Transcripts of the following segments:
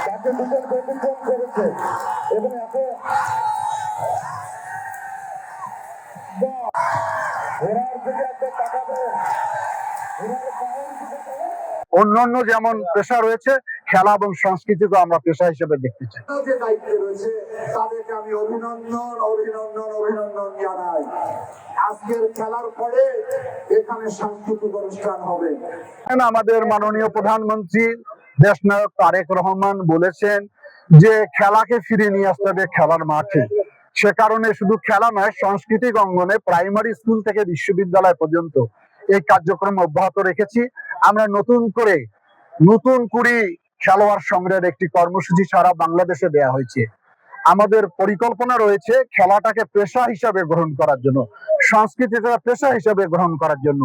তাকে দুজন ব্যতিক্রম করেছে এবং এখন ঘোড়ার দিকে একটা তাকাবে, ঘোড়ার পায়ের দিকে অন্যান্য যেমন পেশা রয়েছে, খেলা এবং সংস্কৃতিকে আমরা পেশা হিসেবে দেখতে চাই। যে দায়িত্বে রয়েছে তাদেরকে আমি অভিনন্দন জানাই। আজকের খেলার পরে এখানে সাংস্কৃতিক অনুষ্ঠান হবে। আমাদের মাননীয় প্রধানমন্ত্রী দেশনায়ক তারেক রহমান বলেছেন যে খেলাকে ফিরে নিয়ে আসতে হবে খেলার মাঠে। সে কারণে শুধু খেলা নয়, সাংস্কৃতিক অঙ্গনে প্রাইমারি স্কুল থেকে বিশ্ববিদ্যালয় পর্যন্ত এই কার্যক্রম অব্যাহত রেখেছি। আমরা নতুন কুড়ি খেলোয়াড় সংগ্রহের একটি কর্মসূচি সারা বাংলাদেশে দেয়া হয়েছে। আমাদের পরিকল্পনা রয়েছে খেলাটাকে পেশা হিসাবে গ্রহণ করার জন্য, সংস্কৃতিকে পেশা হিসাবে গ্রহণ করার জন্য,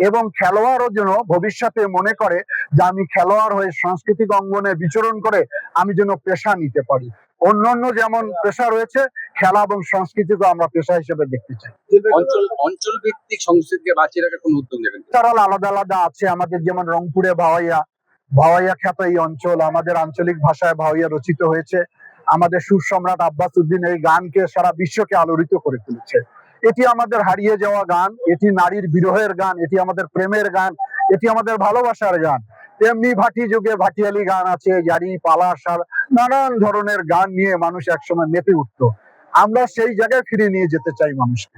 এবং খেলোয়াড়ও যেন ভবিষ্যতে মনে করে যে আমি খেলোয়াড় হয়ে সাংস্কৃতিক অঙ্গনে বিচরণ করে আমি যেন পেশা নিতে পারি। অন্যান্য যেমন পেশা রয়েছে, খেলা এবং সংস্কৃতিকে আমরা পেশা হিসেবে দেখতে চাই। অঞ্চল ভিত্তিক সংস্কৃতিকে বাঁচিয়ে রাখার কোন উদ্যোগ নেবেন? তারা আলাদা আলাদা আছে। আমাদের যেমন রংপুরে ভাওয়াইয়া খ্যাত এই অঞ্চল, আমাদের আঞ্চলিক ভাষায় ভাওয়াইয়া রচিত হয়েছে। আমাদের সুর সম্রাট আব্বাস উদ্দিন এই গানকে সারা বিশ্বকে আলোড়িত করে তুলেছে। এটি আমাদের হারিয়ে যাওয়া গান, এটি নারীর বিরহের গান, এটি আমাদের প্রেমের গান, এটি আমাদের ভালোবাসার গান। তেমনি ভাটি যুগে ভাটিয়ালি গান আছে, জারি পালা সার, নানান ধরনের গান নিয়ে মানুষ একসময় মেতে উঠতো। আমরা সেই জায়গায় ফিরে নিয়ে যেতে চাই মানুষকে।